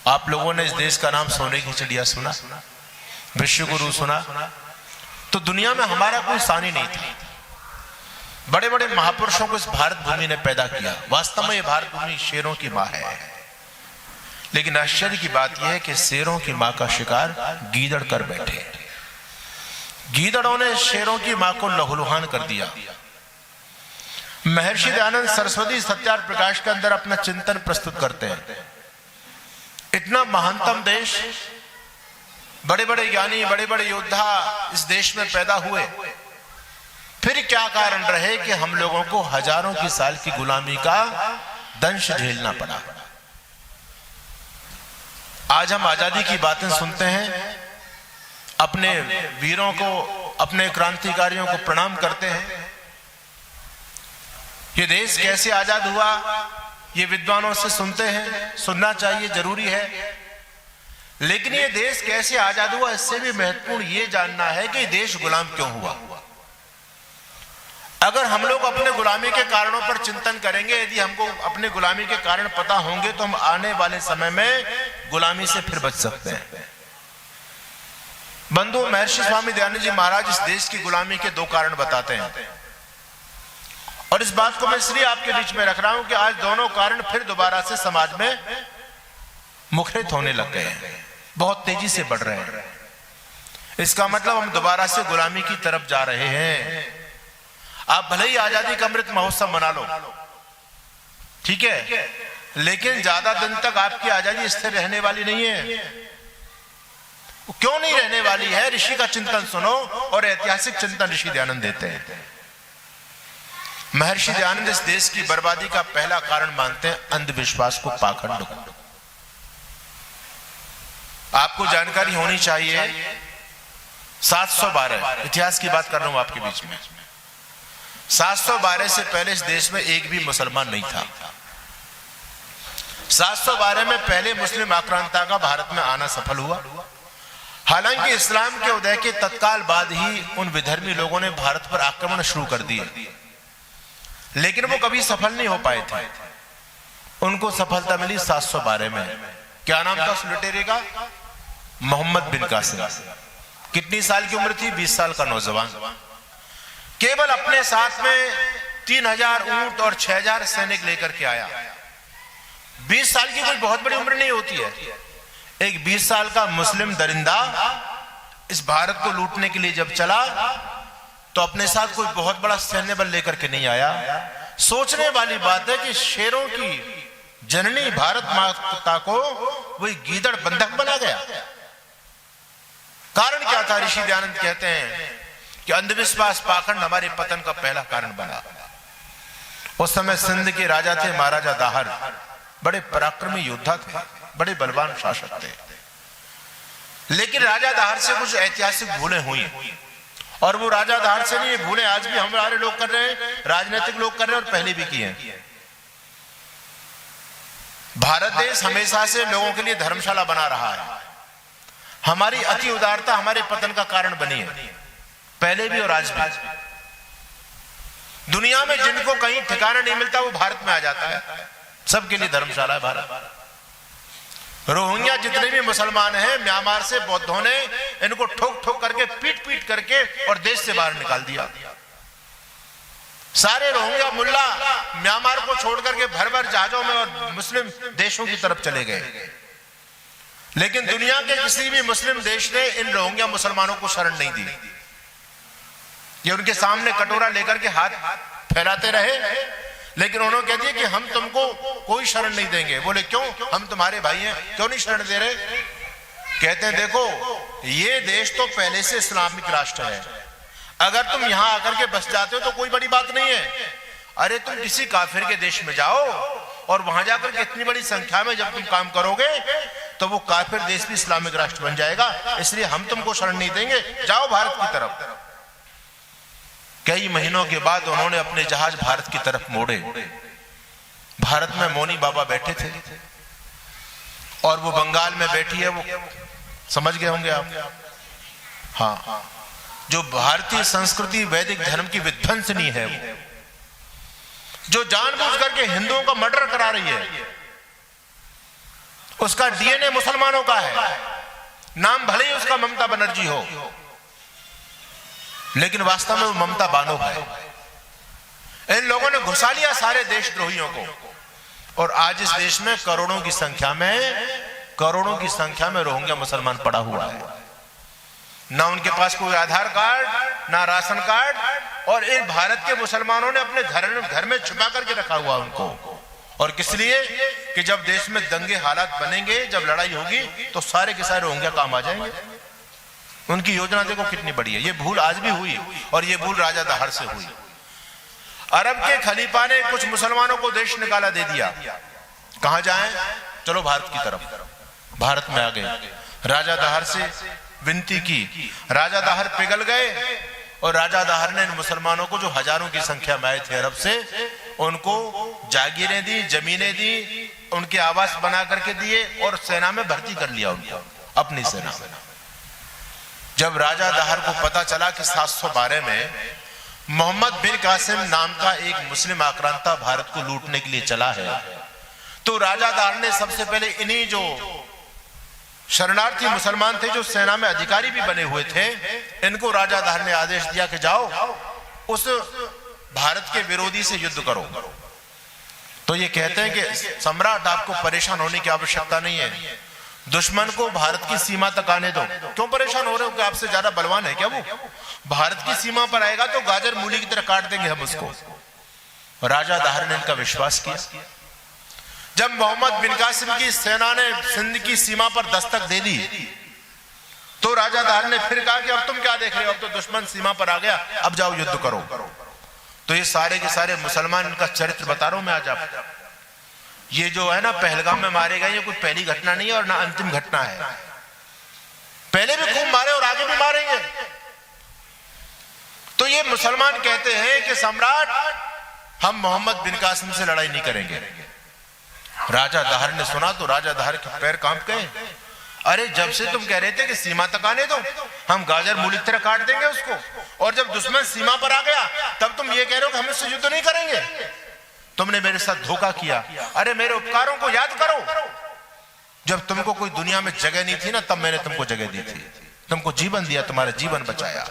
आप लोगों ने इस देश का नाम सोने की चिड़िया सुना, विश्व गुरु सुना। तो दुनिया में हमारा कोई सानी नहीं था। बड़े बड़े महापुरुषों को इस भारत भूमि ने पैदा किया। वास्तव में ये भारत भूमि शेरों की मां है। लेकिन आश्चर्य की बात यह है कि शेरों की मां का शिकार गीदड़ कर बैठे। गीदड़ों ने शेरों की मां को लहूलुहान कर दिया। महर्षि दयानंद सरस्वती सत्यार्थ प्रकाश के अंदर अपना चिंतन प्रस्तुत करते हैं। इतना महानतम देश, बड़े बड़े ज्ञानी, बड़े बड़े योद्धा इस देश में पैदा हुए, फिर क्या कारण रहे कि हम लोगों को हजारों की साल की गुलामी का दंश झेलना पड़ा। आज हम आजादी की बातें सुनते हैं, अपने वीरों को, अपने क्रांतिकारियों को प्रणाम करते हैं। ये देश कैसे आजाद हुआ ये विद्वानों से सुनते हैं, सुनना चाहिए, जरूरी है। लेकिन ये देश कैसे आजाद हुआ इससे भी महत्वपूर्ण ये जानना है कि देश गुलाम क्यों हुआ। अगर हम लोग अपने गुलामी के कारणों पर चिंतन करेंगे, यदि हमको अपने गुलामी के कारण पता होंगे, तो हम आने वाले समय में गुलामी से फिर बच सकते हैं। बंधु, महर्षि स्वामी दयानंद जी महाराज इस देश की गुलामी के दो कारण बताते हैं, और इस बात को मैं इसलिए आपके बीच में रख रहा हूं कि आज दोनों कारण फिर दोबारा से समाज में मुखरित होने लग गए हैं, बहुत तेजी से बढ़ रहे हैं। इसका मतलब हम दोबारा से गुलामी की तरफ जा रहे हैं। आप भले ही आजादी का अमृत महोत्सव मना लो, ठीक है, लेकिन ज्यादा दिन तक आपकी आजादी स्थिर रहने वाली नहीं है। क्यों नहीं रहने वाली है? ऋषि का चिंतन सुनो, और ऐतिहासिक चिंतन ऋषि दयानंद देते हैं। महर्षि दयानंद इस देश की बर्बादी का पहला कारण मानते हैं अंधविश्वास को, पाखंड को। आपको जानकारी होनी चाहिए, 712 इतिहास की बात कर रहा हूं आपके बीच में, 712 से पहले इस देश में एक भी मुसलमान नहीं था। 712 में पहले मुस्लिम आक्रांता का भारत में आना सफल हुआ। हालांकि इस्लाम के उदय के तत्काल बाद ही उन विधर्मी लोगों ने भारत पर आक्रमण शुरू कर दिए, लेकिन वो कभी सफल नहीं हो पाए थे। उनको सफलता मिली 712 में। क्या नाम था उस लुटेरे का? मोहम्मद बिन कासिम। कितनी साल की उम्र थी? 20 साल का नौजवान। केवल अपने साथ में 3000 ऊंट और 6000 सैनिक लेकर के आया। 20 साल की कोई बहुत बड़ी उम्र नहीं होती है। एक 20 साल का मुस्लिम दरिंदा इस भारत को लूटने के लिए जब चला, तो अपने साथ कोई बहुत बड़ा सैन्य बल लेकर के नहीं आया। सोचने वाली बात है कि शेरों की जननी भारत माता को वही गीदड़ बंधक बना गया। कारण क्या था? ऋषि दयानंद कहते हैं कि अंधविश्वास, पाखंड हमारे पतन का पहला कारण बना। उस समय सिंध के राजा थे महाराजा दाहर, बड़े पराक्रमी योद्धा थे, बड़े बलवान शासक थे। लेकिन राजा दाहर से कुछ ऐतिहासिक भूलें हुई, और वो राजा दाहर से नहीं, भूलें आज भी हमारे लोग कर रहे हैं, राजनीतिक लोग कर रहे हैं, और पहले भी किए हैं। भारत देश हमेशा से लोगों के लिए धर्मशाला बना रहा है। हमारी अति उदारता हमारे पतन का कारण बनी है, पहले भी और आज भी। दुनिया में जिनको कहीं ठिकाना नहीं मिलता वो भारत में आ जाता है। सबके लिए धर्मशाला है भारत। रोहिंग्या जितने भी मुसलमान हैं, म्यांमार से बौद्धों ने इनको ठोक ठोक करके, पीट पीट करके और देश से बाहर निकाल दिया। सारे रोहिंग्या मुल्ला म्यांमार को छोड़ करके भर भर जहाजों में और मुस्लिम देशों की तरफ चले गए। लेकिन दुनिया के किसी भी मुस्लिम देश ने इन रोहिंग्या मुसलमानों को शरण नहीं दी। ये उनके सामने कटोरा लेकर के हाथ फैलाते रहे, लेकिन उन्होंने कह दिया कि हम तुमको कोई शरण नहीं देंगे। बोले क्यों? हम तुम्हारे भाई हैं, क्यों नहीं शरण दे रहे? कहते हैं देखो, ये देश तो पहले से इस्लामिक राष्ट्र है। अगर तुम यहां आकर के बस जाते हो तो कोई बड़ी बात नहीं है। अरे तुम किसी काफिर के देश में जाओ, और वहां जाकर के इतनी बड़ी संख्या में जब तुम काम करोगे तो वो काफिर देश भी इस्लामिक राष्ट्र बन जाएगा। इसलिए हम तुमको शरण नहीं देंगे, जाओ भारत की तरफ। कई महीनों के बाद उन्होंने अपने जहाज भारत की तरफ मोड़े। भारत में मौनी बाबा बैठे थे, और वो बंगाल में बैठी है, वो समझ गए होंगे आप। हाँ, जो भारतीय संस्कृति वैदिक धर्म की विध्वंसनी है, वो जो जानबूझ करके हिंदुओं का मर्डर करा रही है, उसका डीएनए मुसलमानों का है, नाम भले ही उसका ममता बनर्जी हो, लेकिन वास्तव में वो ममता बानो है। इन लोगों ने घुसा लिया सारे देशद्रोहियों को, और आज इस देश में करोड़ों की संख्या में रोहिंग्या मुसलमान पड़ा हुआ है। ना उनके पास कोई आधार कार्ड, ना राशन कार्ड, और इन भारत के मुसलमानों ने अपने घर में छुपा करके रखा हुआ उनको। और किस लिए? कि जब देश में दंगे हालात बनेंगे, जब लड़ाई होगी, तो सारे के सारे रोहिंग्या काम आ जाएंगे। उनकी योजना देखो कितनी बड़ी है। ये भूल आज भी हुई, और ये भूल राजा दहर से हुई। अरब के खलीफा ने कुछ मुसलमानों को देश निकाला दे दिया। कहां जाएं? चलो भारत की तरफ। भारत में आ गए। राजा दहर से विनती की, राजा दहर पिघल गए, और राजा दहर ने मुसलमानों को, जो हजारों की संख्या में आए थे अरब से, उनको जागीरें दी, जमीनें दी, उनके आवास बना करके दिए, और सेना में भर्ती कर लिया उनको, अपनी सेना में। जब राजा दहर को पता चला कि 712 में मोहम्मद बिन कासिम नाम का एक मुस्लिम आक्रांता भारत को लूटने के लिए चला है, तो राजा दहर ने सबसे पहले इन्हीं जो शरणार्थी मुसलमान थे, जो सेना में अधिकारी भी बने हुए थे, इनको राजा दहर ने आदेश दिया कि जाओ उस भारत के विरोधी से युद्ध करो। तो ये कहते हैं कि सम्राट, आपको परेशान होने की आवश्यकता नहीं है, दुश्मन को भारत की सीमा तक आने दो। क्यों परेशान हो रहे हो? कि आपसे ज्यादा बलवान है क्या वो? भारत की सीमा पर आएगा तो गाजर मूली की तरह काट देंगे हम उसको। राजा दहर ने इनका विश्वास किया। जब मोहम्मद बिन कासिम की सेना ने सिंध की सीमा पर दस्तक दे दी, तो राजा दहर ने फिर कहा कि अब तुम क्या देख रहे हो, अब तो दुश्मन सीमा पर आ गया, अब जाओ युद्ध करो। तो ये सारे के सारे मुसलमान, इनका चरित्र बता रहा हूं मैं आज आपको। ये जो है ना पहलगाम में मारे गए, ये कोई पहली घटना नहीं है और ना अंतिम घटना है। पहले भी खूब मारे और आगे भी मारेंगे। तो ये मुसलमान कहते हैं कि सम्राट, हम मोहम्मद बिन कासिम से लड़ाई नहीं करेंगे। राजा दहर ने सुना तो राजा दहर के पैर कांप गए। अरे जब से तुम कह रहे थे कि सीमा तक आने दो, हम गाजर मूली की तरह काट देंगे उसको, और जब दुश्मन सीमा पर आ गया तब तुम ये कह रहे हो कि हम इससे युद्ध नहीं करेंगे। तुमने मेरे साथ धोखा किया। अरे मेरे उपकारों को याद करो। जब तुमको कोई दुनिया में जगह नहीं थी ना, तब मैंने तुमको जगह दी थी, तुमको जीवन दिया, तुम्हारा जीवन बचाया।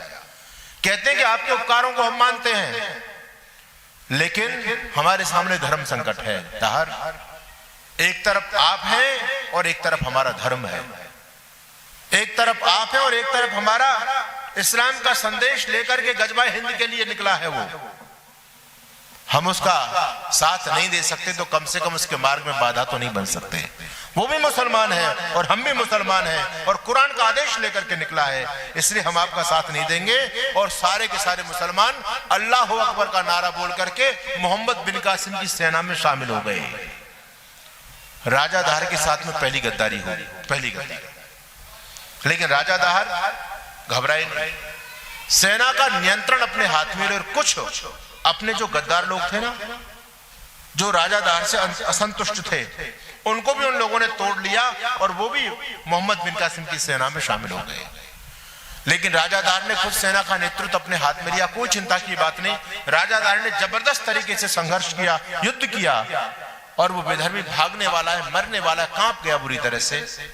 कहते हैं कि आपके उपकारों को हम मानते हैं, लेकिन हमारे सामने धर्म संकट है। दहर, एक तरफ आप हैं और एक तरफ हमारा धर्म है। एक तरफ आप हैं और एक तरफ हमारा इस्लाम का संदेश लेकर के गजवा हिंद के लिए निकला है वो। हम उसका साथ नहीं दे सकते तो कम से कम उसके मार्ग में बाधा तो नहीं बन सकते। वो भी मुसलमान है और हम भी मुसलमान हैं, और कुरान का आदेश लेकर के निकला है, इसलिए हम आपका साथ नहीं देंगे। और सारे के सारे मुसलमान अल्लाह अकबर का नारा बोल करके मोहम्मद बिन कासिम की सेना में शामिल हो गए। राजा दहर के साथ में पहली गद्दारी हुई, पहली गद्दारी। लेकिन राजा दहर घबराए नहीं, सेना का नियंत्रण अपने हाथ में ले, और कुछ अपने जो गद्दार लोग थे ना, जो राजा दहर से असंतुष्ट थे, उनको भी उन लोगों ने तोड़ लिया, और वो भी मोहम्मद बिन कासिम की सेना में शामिल हो गए। लेकिन राजा दहर ने खुद सेना का नेतृत्व अपने हाथ में लिया। कोई चिंता की बात नहीं, राजा दहर ने जबरदस्त तरीके से संघर्ष किया, युद्ध किया, और वो विधर्मी भागने वाला है, मरने वाला है, कांप गया बुरी तरह से।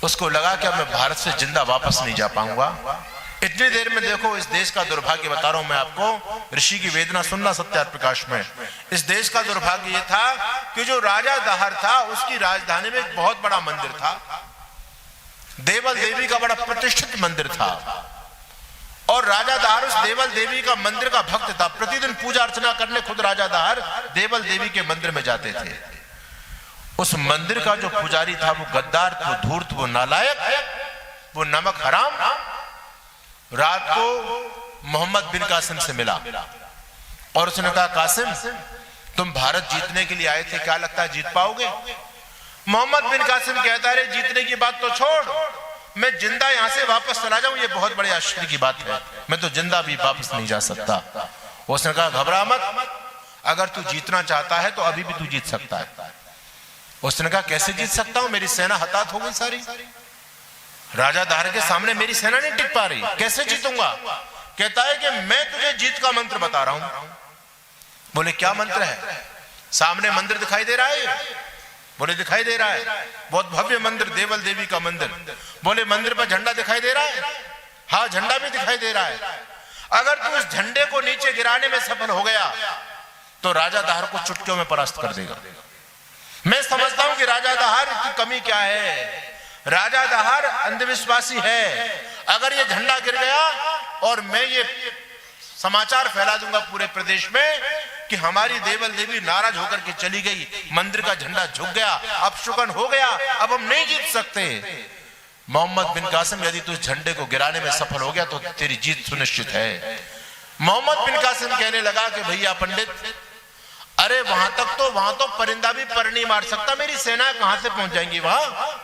उसको लगा कि अब मैं भारत से जिंदा वापस नहीं जा पाऊंगा। इतनी देर में देखो, इस देश का दुर्भाग्य बता रहा हूं मैं आपको, ऋषि की वेदना सुनना सत्यार्थ प्रकाश में। इस देश का दुर्भाग्य ये था कि जो राजा दहर था, उसकी राजधानी में एक बहुत बड़ा मंदिर था, देवल देवी का बड़ा प्रतिष्ठित मंदिर था, और राजा दहर उस देवल देवी का मंदिर का भक्त था। प्रतिदिन पूजा अर्चना करने खुद राजा दहर देवल देवी के मंदिर में जाते थे। उस मंदिर का जो पुजारी था वो गद्दार, वो धूर्त, वो नालायक, वो नमक हराम, रात को मोहम्मद बिन कासिम से मिला और उसने कहा, कासिम तुम भारत जीतने के लिए आए थे, क्या लगता है जीत पाओगे? मोहम्मद बिन कासिम कहता है, जीतने की बात तो छोड़, मैं जिंदा यहां से वापस चला जाऊं ये बहुत बड़े आश्चर्य की बात है, मैं तो जिंदा भी वापस नहीं जा सकता। उसने कहा, घबरा मत, अगर तू जीतना चाहता है तो अभी भी तू जीत सकता है। उसने कहा, कैसे जीत सकता हूं, मेरी सेना हताहत हो गई सारी, राजा दहर के सामने मेरी सेना नहीं टिक पा रही, कैसे जीतूंगा? कहता है कि मैं तुझे जीत का मंत्र बता रहा हूं। बोले, क्या मंत्र है? सामने मंदिर दिखाई दे रहा है, बोले दिखाई दे रहा है, बहुत भव्य मंदिर, देवल देवी का मंदिर। बोले मंदिर पर झंडा दिखाई दे रहा है? हाँ, झंडा भी दिखाई दे रहा है। अगर तू इस झंडे को नीचे गिराने में सफल हो गया तो राजा दाहर को चुटकियों में परास्त कर देगा। मैं समझता हूं कि राजा दाहर की कमी क्या है। राजा दाहर अंधविश्वासी है। अगर ये झंडा गिर गया और मैं ये समाचार फैला दूंगा पूरे प्रदेश में कि हमारी देवल देवी नाराज होकर के चली गई, मंदिर का झंडा झुक गया, अपशुकन हो गया, अब हम नहीं जीत सकते। मोहम्मद बिन कासिम, यदि तू इस झंडे को गिराने में सफल हो गया तो तेरी जीत सुनिश्चित है। मोहम्मद बिन कासिम कहने लगा कि भैया पंडित, अरे वहां तो परिंदा भी पर नहीं मार सकता, मेरी सेना कहां से पहुंच जाएंगी वहां?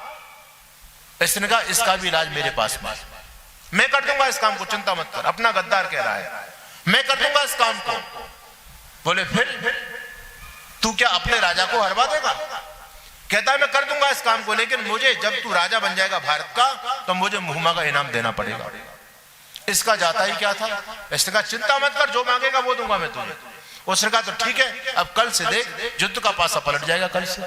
इसने कहा इसका भी इलाज मेरे पास में, मैं कर दूंगा इस काम को, चिंता मत कर। अपना गद्दार कह रहा है, मैं कर दूंगा इस काम को। बोले फिर तू क्या अपने राजा को हरवा देगा? कहता है मैं कर दूंगा इस काम को, लेकिन मुझे जब तू राजा बन जाएगा भारत का तो मुझे मुहम्मा का इनाम देना पड़ेगा। इसका जाता ही क्या था। इसने कहा चिंता मत कर, जो मांगेगा वो दूंगा मैं तुझे। उसने कहा तो ठीक है, अब कल से देख युद्ध का पासा पलट जाएगा कल से।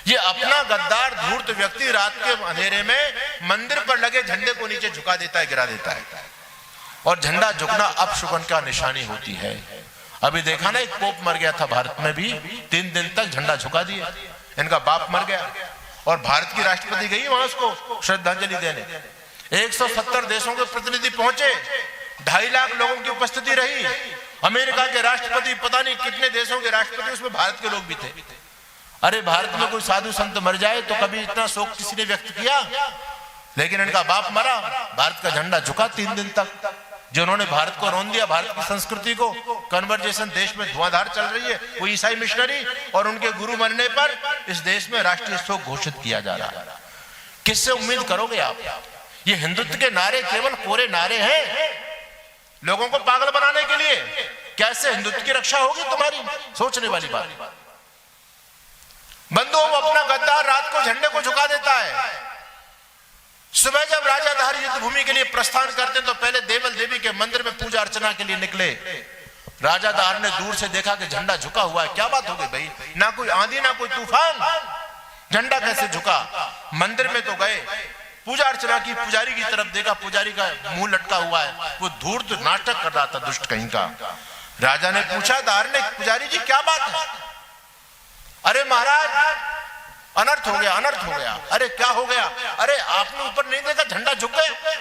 ये अपना गद्दार धूर्त व्यक्ति रात के अंधेरे में मंदिर पर लगे झंडे को नीचे झुका देता है, गिरा देता है। और झंडा झुकना अपशुकन का निशानी होती है। अभी देखा ना, एक पोप मर गया था भारत में भी, 3 दिन तक झंडा झुका दिया। इनका बाप मर गया और भारत की राष्ट्रपति गई वहां उसको श्रद्धांजलि देने। 170 देशों के प्रतिनिधि पहुंचे, 2.5 लाख लोगों की उपस्थिति रही। अमेरिका के राष्ट्रपति, पता नहीं कितने देशों के राष्ट्रपति, उसमें भारत के लोग भी थे। अरे भारत में कोई साधु संत मर जाए तो कभी इतना शोक किसी ने व्यक्त किया? लेकिन इनका बाप मरा, भारत का झंडा झुका 3 दिन तक। जिन्होंने भारत को रोन दिया, भारत की संस्कृति को, कन्वर्जेशन देश में धुआंधार चल रही है, वो ईसाई मिशनरी और उनके गुरु मरने पर इस देश में राष्ट्रीय शोक घोषित किया जा रहा है। किससे उम्मीद करोगे आप? ये हिंदुत्व के नारे केवल कोरे नारे हैं, लोगों को पागल बनाने के लिए। कैसे हिंदुत्व की रक्षा होगी तुम्हारी? सोचने वाली बात। बंधुओं, अपना गद्दार रात को झंडे को झुका देता है। सुबह जब राजा दाहर युद्ध भूमि के लिए प्रस्थान करते तो पहले देवल देवी के मंदिर में पूजा अर्चना के लिए निकले। राजा दाहर ने दूर से देखा कि झंडा झुका हुआ है। क्या बात हो गई भाई, ना कोई आंधी ना कोई तूफान, झंडा कैसे झुका? मंदिर में तो गए, पूजा अर्चना की, पुजारी की तरफ देखा, पुजारी का मुंह लटका हुआ है, वो धूर्त नाटक कर रहा था, दुष्ट कहीं का। राजा ने पूछा दाहर ने, पुजारी जी क्या बात है? अरे महाराज अनर्थ हो गया, अनर्थ हो गया। अरे क्या हो गया? अरे आपने ऊपर नहीं देखा झंडा झुक गया?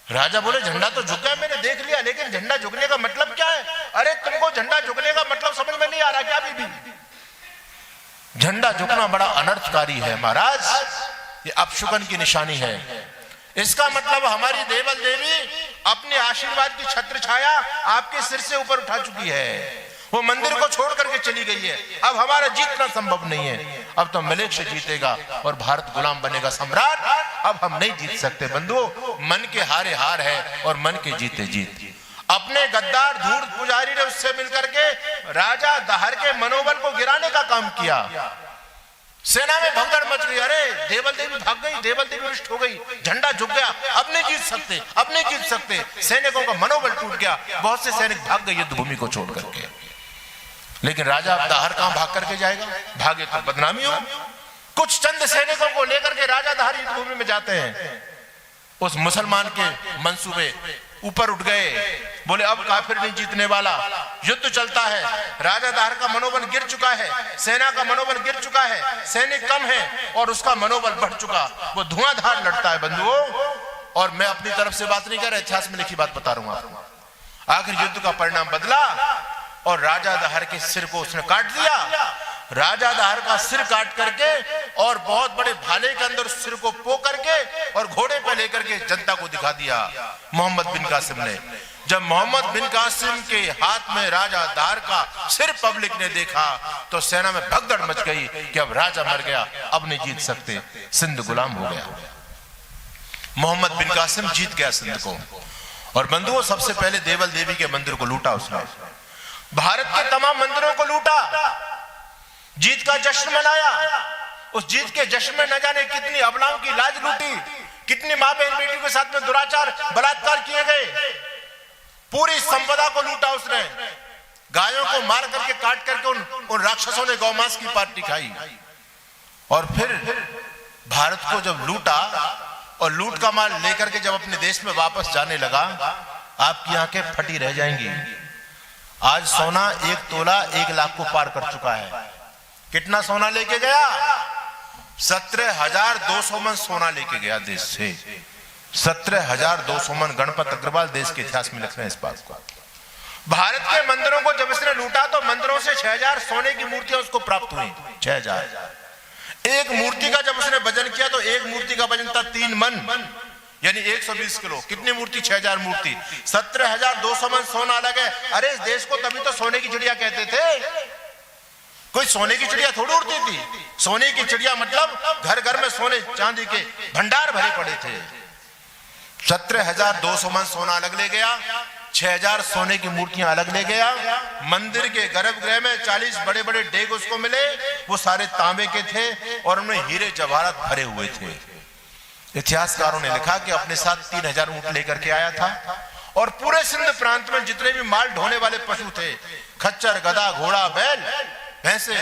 राजा बोले झंडा तो झुक गया, मैंने देख लिया, लेकिन झंडा झुकने का मतलब क्या है? अरे तुमको झंडा झुकने का मतलब समझ में नहीं आ रहा क्या बीबी? झंडा झुकना बड़ा अनर्थकारी है महाराज, ये अपशुकन की निशानी है। इसका मतलब हमारी देवल देवी अपने आशीर्वाद की छत्र छाया आपके सिर से ऊपर उठा चुकी है। वो मंदिर को छोड़ करके चली गई है। अब हमारा जीतना संभव नहीं है। अब तो मलेक से जीतेगा और भारत गुलाम बनेगा सम्राट। अब हम नहीं जीत सकते बंधुओं। मन के हारे हार है और मन के जीते जीत। अपने गद्दार धूर्त पुजारी ने उससे मिलकर के राजा दाहर के मनोबल को गिराने का काम किया। सेना में भगदड़ मच गई। अरे देवल देवी भाग गई, देवल देवी रुष्ट हो गई, झंडा झुक गया, अब नहीं जीत सकते, अब नहीं जीत सकते। सैनिकों का मनोबल टूट गया, बहुत से सैनिक भाग गए युद्ध भूमि को छोड़ करके। लेकिन राजा दाहर कहां भाग करके जाएगा? भागे तो बदनामी हो। कुछ चंद सैनिकों को लेकर के राजा दाहर युद्ध भूमि में जाते हैं। उस मुसलमान के मंसूबे ऊपर उठ गए। बोले अब काफिर नहीं जीतने वाला, युद्ध चलता है। राजा दाहर का मनोबल गिर चुका है, सेना का मनोबल गिर चुका है, सैनिक कम है और उसका मनोबल बढ़ चुका। वो धुआंधार लड़ता है बंधुओं। और मैं अपनी तरफ से बात नहीं कर रहा, इतिहास में लिखी बात बता रहा हूं आपको। आखिर युद्ध का परिणाम बदला और राजा दाहर के सिर को उसने काट दिया। राजा दाहर का सिर काट करके और बहुत बड़े भाले के अंदर सिर को पो करके और घोड़े पे लेकर के जनता को दिखा दिया मोहम्मद बिन कासिम ने। जब मोहम्मद बिन कासिम के हाथ में राजा दाहर का सिर पब्लिक ने देखा तो सेना में भगदड़ मच गई कि अब राजा मर गया, अब नहीं जीत सकते, सिंध गुलाम हो गया। मोहम्मद बिन कासिम जीत गया सिंध को। और बंधुओं, सबसे पहले देवल देवी के मंदिर को लूटा उसने, भारत के तमाम मंदिरों को लूटा, जीत का जश्न मनाया। उस जीत के जश्न में न जाने कितनी अबलाओं की लाज लूटी, कितनी मां बहन बेटी के साथ में दुराचार बलात्कार किए गए। पूरी संपदा को लूटा उसने। गायों को मार करके काट करके उन राक्षसों ने गौमांस की पार्टी खाई। और फिर भारत को जब लूटा और लूट का माल लेकर के जब अपने देश में वापस जाने लगा, आपकी आंखें फटी रह जाएंगी। आज सोना 1 तोला 1 लाख को पार कर चुका है। कितना सोना लेके गया? 17,200 मन सोना लेके गया देश से। 17,200 मन। गणपत अग्रवाल देश के इतिहास में लिख रहे हैं इस बात को। भारत के मंदिरों को जब इसने लूटा तो मंदिरों से 6,000 सोने की मूर्तियां उसको प्राप्त हुई। 6,000। एक मूर्ति का जब उसने वजन किया तो एक मूर्ति का वजन था 3 मन, यानी 120 किलो। कितनी मूर्ति? 6,000 मूर्ति। 17,200 मन सोना अलग है। अरे इस देश को तभी तो सोने की चिड़िया कहते थे। कोई सोने की चिड़िया थोड़ी उड़ती थी। सोने की चिड़िया मतलब घर घर में सोने चांदी के भंडार भरे पड़े थे। 17,200 मन सोना अलग ले गया, 6,000 सोने की मूर्तियां अलग ले गया। मंदिर के गर्भगृह में 40 बड़े बड़े डेग उसको मिले, वो सारे तांबे के थे और उनमें हीरे जवाहरात भरे हुए थे। इतिहासकारों ने लिखा कि अपने साथ 3,000 ऊंट लेकर के आया था और पूरे सिंध प्रांत में जितने भी माल ढोने वाले पशु थे, खच्चर, गधा, घोड़ा, बैल, भैंसे,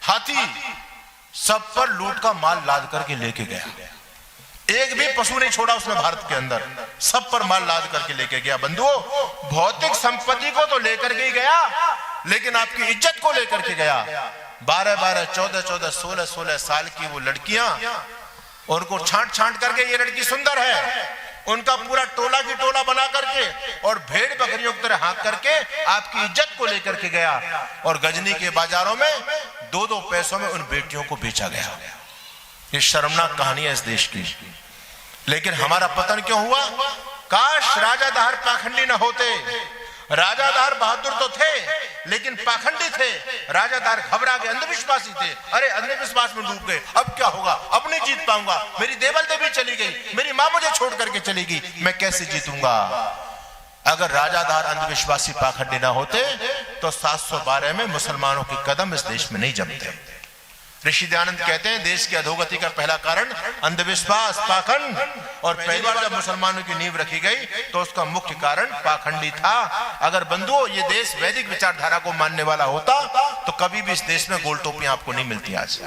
हाथी, सब पर लूट का माल लाद करके लेके गया। एक भी पशु नहीं छोड़ा उसने भारत के अंदर, सब पर माल लाद करके लेके गया। बंधुओं, भौतिक संपत्ति को तो लेकर के ही गया, लेकिन आपकी इज्जत को लेकर के गया। 12-12, 14-14, 16-16 साल की वो लड़कियां, उनको छांट करके ये लड़की सुंदर है, उनका पूरा टोला की टोला बना करके और भेड़ बकरियों की तरह हाँक करके आपकी इज्जत को लेकर के गया और गजनी के बाजारों में 2-2 पैसों में उन बेटियों को बेचा गया। ये शर्मनाक कहानी है इस देश की। लेकिन हमारा पतन क्यों हुआ? काश राजाधार पाखंडी न होते। राजाधार बहादुर तो थे लेकिन पाखंडी थे। राजाधार घबरा गए, अंधविश्वासी थे। अरे अंधविश्वास में डूब गए, अब क्या होगा? अब नहीं जीत पाऊंगा, मेरी देवल देवी चली गई, मेरी मां मुझे छोड़ करके चली गई, मैं कैसे जीतूंगा? अगर राजाधार अंधविश्वासी पाखंडी ना होते तो 712 में मुसलमानों के कदम इस देश में नहीं जमते। ऋषि दयानंद कहते हैं देश की अधोगति का पहला कारण अंधविश्वास, पाखंड, और पहली बार जब मुसलमानों की नींव रखी गई तो उसका मुख्य कारण पाखंडी था। अगर बंधुओं ये देश वैदिक विचारधारा को मानने वाला होता तो कभी भी इस देश में गोल टोपियां आपको नहीं मिलती आज।